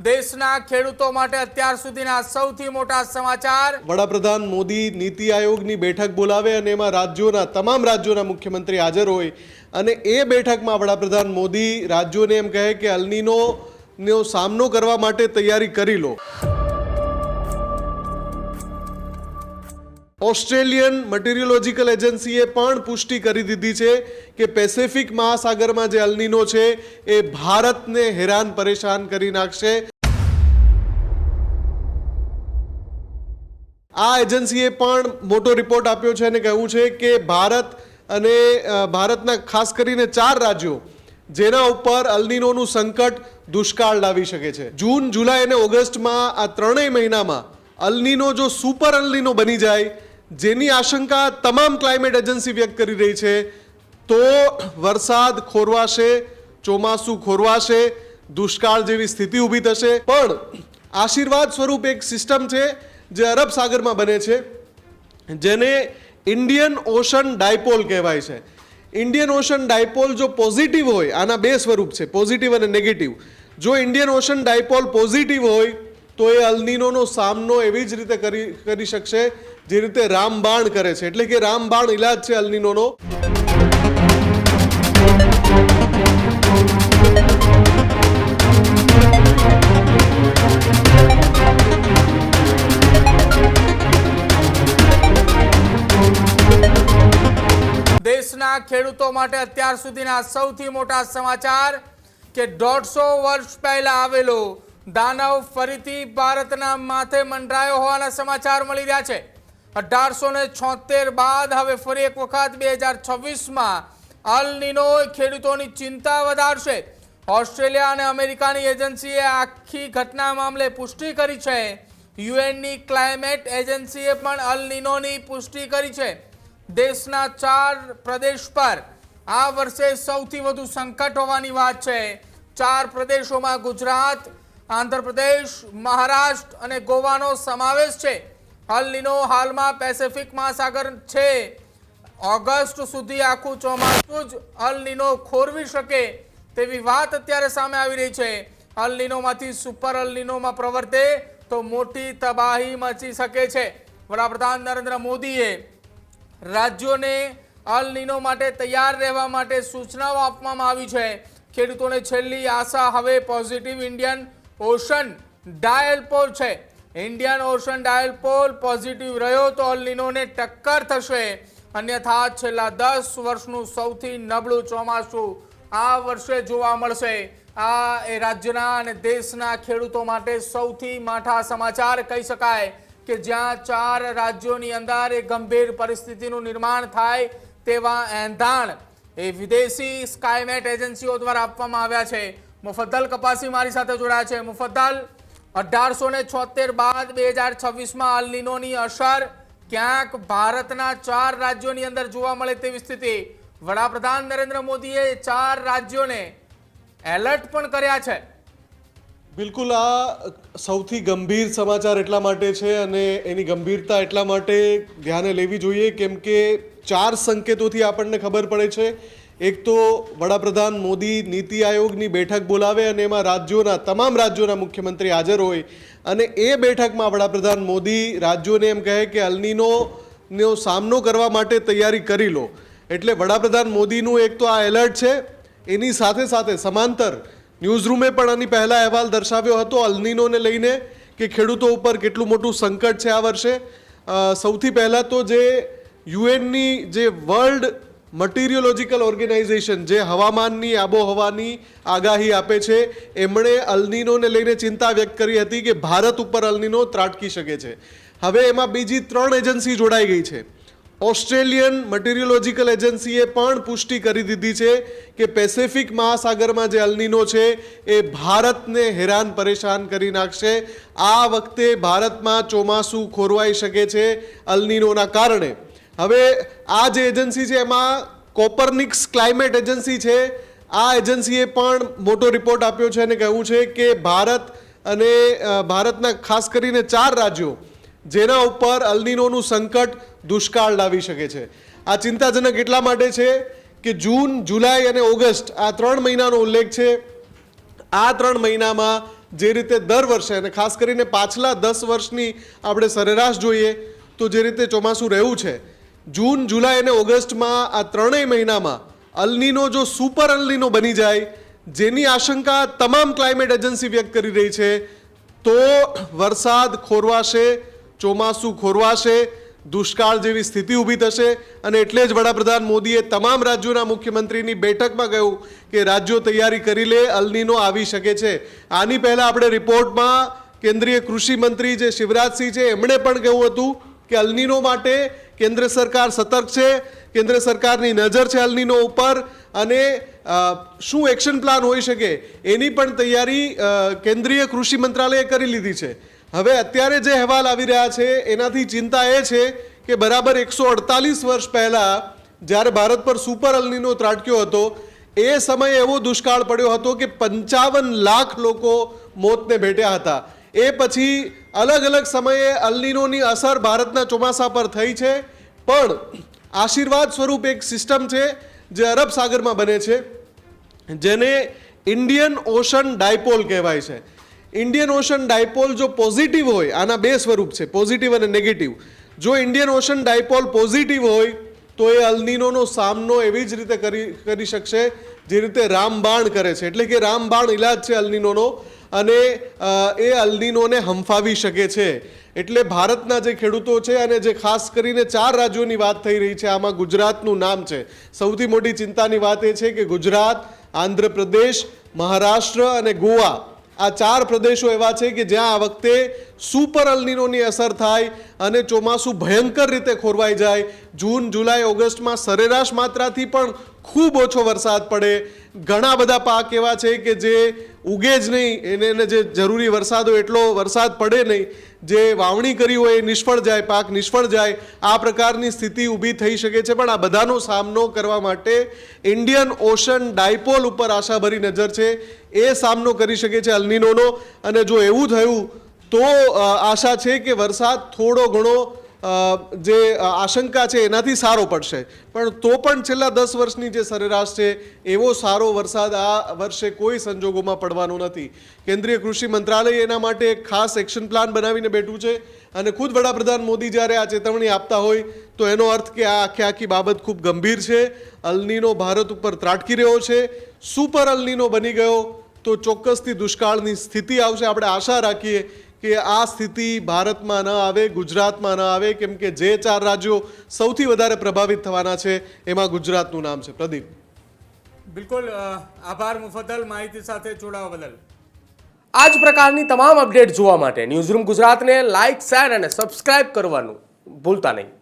દેશના ખેડૂતો માટે અત્યાર સુધીના સૌથી મોટા સમાચાર। વડાપ્રધાન મોદી નીતિ આયોગની બેઠક બોલાવે અને એમાં તમામ રાજ્યોના મુખ્યમંત્રી હાજર હોય અને એ બેઠકમાં વડાપ્રધાન મોદી રાજ્યોને એમ કહે કે અલ્નીનોનો સામનો કરવા માટે તૈયારી કરી લો। ઓસ્ટ્રેલિયન મટીરિયોલોજીકલ એજન્સીએ પણ પુષ્ટિ કરી દીધી છે કે પેસિફિક મહાસાગરમાં જે અલ્નીનો છે એ ભારતને હેરાન પરેશાન કરી નાખશે। આ એજન્સીએ પણ મોટો રિપોર્ટ આપ્યો છે અને કહ્યું છે કે ભારતના ખાસ કરીને 4 રાજ્યો જેના ઉપર અલ્નીનોનું સંકટ દુષ્કાળ લાવી શકે છે। જૂન, જુલાઈ અને ઓગસ્ટમાં આ ત્રણેય મહિનામાં અલ્નીનો જો સુપર અલ્નીનો બની જાય, જેની આશંકા તમામ ક્લાઇમેટ એજન્સી વ્યક્ત કરી રહી છે, તો વરસાદ ખોરવાશે, ચોમાસું ખોરવાશે, દુષ્કાળ જેવી સ્થિતિ ઊભી થશે। પણ આશીર્વાદ સ્વરૂપ એક સિસ્ટમ છે જે અરબ સાગરમાં બને છે, જેને ઇન્ડિયન ઓશન ડાયપોલ કહેવાય છે। ઇન્ડિયન ઓશન ડાયપોલ જો પોઝિટિવ હોય, આના બે સ્વરૂપ છે, પોઝિટિવ અને નેગેટિવ। જો ઇન્ડિયન ઓશન ડાયપોલ પોઝિટિવ હોય તો એ અલ્નીનોનો સામનો એવી જ રીતે કરી શકશે જે રીતે રામબાણ કરે છે, એટલે કે રામબાણ ઇલાજ છે અલ્નીનોનો। દેશના ખેડૂતો માટે અત્યાર સુધીના સૌથી મોટા સમાચાર કે 150 વર્ષ પહેલા આવેલો દાનવ ફરીથી ભારતના માથે મંડરાયો હોવાના સમાચાર મળી રહ્યા છે। 1876 બાદ હવે ફરી એક વખત 2026માં અલ્નીનો ખેડૂતોની ચિંતા વધારશે। ઓસ્ટ્રેલિયા અને અમેરિકાની એજન્સીએ આખી ઘટના મામલે પુષ્ટિ કરી છે। યુએનની ક્લાઇમેટ એજન્સીએ પણ અલ્નીનોની પુષ્ટિ કરી છે। દેશના 4 પ્રદેશ પર આ વર્ષે સૌથી વધુ સંકટ હોવાની વાત છે। 4 પ્રદેશોમાં ગુજરાત, આંધ્રપ્રદેશ, મહારાષ્ટ્ર અને ગોવાનો સમાવેશ છે। અલ્નીનો હાલમાં પેસિફિક મહાસાગર છે। ઓગસ્ટ સુધી આખું ચોમાસું જ અલ્નીનો ખોરવી શકે તેવી વાત અત્યારે સામે આવી રહી છે। અલ્નીનોમાંથી સુપર અલ્નીનોમાં પ્રવર્તે તો મોટી તબાહી મચી શકે છે। વડાપ્રધાન નરેન્દ્ર મોદીએ રાજ્યોને અલ્નીનો માટે તૈયાર રહેવા માટે સૂચનાઓ આપવામાં આવી છે। ખેડૂતોને છેલ્લી આશા હવે પોઝિટિવ ઇન્ડિયન ઓશન ડાયપોલ છે। ઇન્ડિયન ઓશન ડાયપોલ પોઝિટિવ રહ્યો તો અલ્નીનોને ટક્કર થશે, અન્યથા છેલ્લા 10 વર્ષનું સૌથી નબળું ચોમાસું આ વર્ષે જોવા મળશે। આ એ રાજ્યના અને દેશના ખેડૂતો માટે સૌથી માઠા સમાચાર કહી શકાય કે જ્યાં 4 રાજ્યોની અંદર એક ગંભીર પરિસ્થિતિનું निर्माण થાય તેવા એંધાણ એ વિદેશી સ્કાયમેટ એજન્સીઓ દ્વારા આપવામાં આવ્યા છે। મુફદ્દલ કપાસી મારી સાથે જોડાયા છે। મુફદ્દલ, 1876 બાદ 2026માં અલ્નીનોની અસર ક્યાંક ભારતના 4 રાજ્યોની અંદર જોવા મળે તેવી સ્થિતિ। વડાપ્રધાન નરેન્દ્ર મોદીએ 4 રાજ્યોને એલર્ટ પણ કર્યા છે। બિલકુલ, આ સૌથી ગંભીર સમાચાર એટલા માટે છે અને એની ગંભીરતા એટલા માટે ધ્યાને લેવી જોઈએ કેમ કે 4 સંકેતોથી આપણને ખબર પડે છે। એક તો વડાપ્રધાન મોદી નીતિ આયોગની બેઠક બોલાવે અને એમાં તમામ રાજ્યોના મુખ્યમંત્રી હાજર હોય અને એ બેઠકમાં વડાપ્રધાન મોદી રાજ્યોને એમ કહે કે અલ્નીનોનો સામનો કરવા માટે તૈયારી કરી લો। એટલે વડાપ્રધાન મોદીનું એક તો આ એલર્ટ છે। એની સાથે સાથે સમાંતર ન્યૂઝરૂમે પણ આની પહેલા અહેવાલ દર્શાવ્યો હતો અલ્નીનોને લઈને કે ખેડૂતો ઉપર કેટલું મોટું સંકટ છે આ વર્ષે। સૌથી પહેલાં તો જે યુએનની જે વર્લ્ડ મટીરિયોલોજીકલ ઓર્ગેનાઇઝેશન જે હવામાનની આબોહવાની આગાહી આપે છે, એમણે અલ્નીનોને લઈને ચિંતા વ્યક્ત કરી હતી કે ભારત ઉપર અલ્નીનો ત્રાટકી શકે છે। હવે એમાં બીજી 3 એજન્સી જોડાઈ ગઈ છે। ઓસ્ટ્રેલિયન મટીરિયોલોજીકલ એજન્સીએ પણ પુષ્ટિ કરી દીધી છે કે પેસિફિક મહાસાગરમાં જે અલ્નીનો છે એ ભારતને હેરાન પરેશાન કરી નાખશે। આ વખતે ભારતમાં ચોમાસું ખોરવાઈ શકે છે અલ્નીનોના કારણે। હવે આ જે એજન્સી છે એમાં કોપરનિક્સ ક્લાઇમેટ એજન્સી છે। આ એજન્સીએ પણ મોટો રિપોર્ટ આપ્યો છે અને કહ્યું છે કે ભારતના ખાસ કરીને 4 રાજ્યો જેના ઉપર અલ્નીનોનું સંકટ દુષ્કાળ લાવી શકે છે। આ ચિંતાજનક એટલા માટે છે કે જૂન, જુલાઈ અને ઓગસ્ટ આ 3 મહિનાનો ઉલ્લેખ છે। આ 3 મહિનામાં જે રીતે દર વર્ષે અને ખાસ કરીને પાછલા 10 વર્ષની આપણે સરેરાશ જોઈએ તો જે રીતે ચોમાસું રહ્યું છે, જૂન, જુલાઈ અને ઓગસ્ટમાં આ ત્રણેય મહિનામાં અલનીનો જો સુપર અલનીનો બની જાય, જેની આશંકા તમામ ક્લાઇમેટ એજન્સી વ્યક્ત કરી રહી છે, તો વરસાદ ખોરવાશે, ચોમાસું ખોરવાશે, દુષ્કાળ જેવી સ્થિતિ ઊભી થશે. અને એટલે જ વડાપ્રધાન મોદીએ તમામ રાજ્યોના મુખ્યમંત્રીની બેઠકમાં કહ્યું કે રાજ્યો તૈયારી કરી લે, અલનીનો આવી શકે છે. આની પહેલાં આપણે રિપોર્ટમાં કેન્દ્રીય કૃષિ મંત્રી જે શિવરાજસિંહ છે એમણે પણ કહ્યું હતું કે અલનીનો માટે કેન્દ્ર સરકાર સતર્ક છે, કેન્દ્ર સરકારની નજર છે અલનીનો ઉપર, અને શું એક્શન પ્લાન હોઈ શકે એની પણ તૈયારી કેન્દ્રીય કૃષિ મંત્રાલયે કરી લીધી છે. હવે અત્યારે જે અહેવાલ આવી રહ્યા છે એનાથી ચિંતા એ છે કે બરાબર 148 વર્ષ પહેલાં જ્યારે ભારત પર સુપર અલનીનો ત્રાટક્યો હતો, એ સમયે એવો દુષ્કાળ પડ્યો હતો કે 55 લાખ લોકો મોતને ભેટ્યા હતા. એ પછી અલગ અલગ સમયે અલનીનોની અસર ભારતના ચોમાસા પર થઈ છે, પણ આશીર્વાદ સ્વરૂપ એક સિસ્ટમ છે જે અરબ સાગરમાં બને છે, જેને ઇન્ડિયન ઓશન ડાયપોલ કહેવાય છે. ઇન્ડિયન ઓશન ડાયપોલ જો પોઝિટિવ હોય, આના બે સ્વરૂપ છે, પોઝિટિવ અને નેગેટિવ. જો ઇન્ડિયન ઓશન ડાયપોલ પોઝિટિવ હોય તો એ અલનીનોનો સામનો એવી જ રીતે કરી શકશે જે રીતે રામબાણ કરે છે. એટલે કે રામબાણ ઇલાજ છે અલનીનોનો, અને એ અલનીનોને હંફાવી શકે છે. એટલે ભારતના જે ખેડૂતો છે, અને જે ખાસ કરીને 4 રાજ્યોની વાત થઈ રહી છે, આમાં ગુજરાતનું નામ છે. સૌથી મોટી ચિંતાની વાત એ છે કે ગુજરાત, આંધ્રપ્રદેશ, મહારાષ્ટ્ર અને ગોવા, આ 4 પ્રદેશો એવા છે કે જ્યાં આ વખતે સુપર અલનીનોની અસર થાય અને ચોમાસું ભયંકર રીતે ખોરવાઈ જાય. જૂન, જુલાઈ, ઓગસ્ટમાં સરેરાશ માત્રાથી પણ ખૂબ ઓછો વરસાદ પડે. ઘણા બધા પાક એવા છે કે જે ઉગે જ નહીં, એને જે જરૂરી વરસાદ હોય એટલો વરસાદ પડે નહીં, જે વાવણી કરી હોય એ નિષ્ફળ જાય, પાક નિષ્ફળ જાય. આ પ્રકારની સ્થિતિ ઊભી થઈ શકે છે. પણ આ બધાનો સામનો કરવા માટે ઇન્ડિયન ઓશન ડાયપોલ ઉપર આશાભરી નજર છે. એ સામનો કરી શકે છે અલનીનોનો. અને જો એવું થયું તો આશા છે કે વરસાદ થોડો ઘણો જે આશંકા છે એનાથી સારો પડશે. પણ તો પણ છેલ્લા 10 વર્ષની જે સરેરાશ છે એવો સારો વરસાદ આ વર્ષે કોઈ સંજોગોમાં પડવાનો નથી. કેન્દ્રીય કૃષિ મંત્રાલય એના માટે એક ખાસ એક્શન પ્લાન બનાવીને બેઠું છે, અને ખુદ વડાપ્રધાન મોદી જ્યારે આ ચેતવણી આપતા હોય તો એનો અર્થ કે આ આખી બાબત ખૂબ ગંભીર છે. અલનીનો ભારત ઉપર ત્રાટકી રહ્યો છે. સુપર અલનીનો બની ગયો તો ચોક્કસથી દુષ્કાળની સ્થિતિ આવશે. આપણે આશા રાખીએ કે આ સ્થિતિ ભારતમાં ન આવે, ગુજરાતમાં ન આવે, કેમ કે જે 4 રાજ્યો સૌથી વધારે પ્રભાવિત થવાના છે એમાં ગુજરાતનું નામ છે. પ્રદીપ. બિલકુલ, આભાર મુફદ્દલ માહિતી સાથે જોડાવા બદલ. આ જ પ્રકારની તમામ અપડેટ જોવા માટે ન્યૂઝરૂમ ગુજરાતને લાઇક, શેર અને સબસ્ક્રાઇબ કરવાનું ભૂલતા નહીં.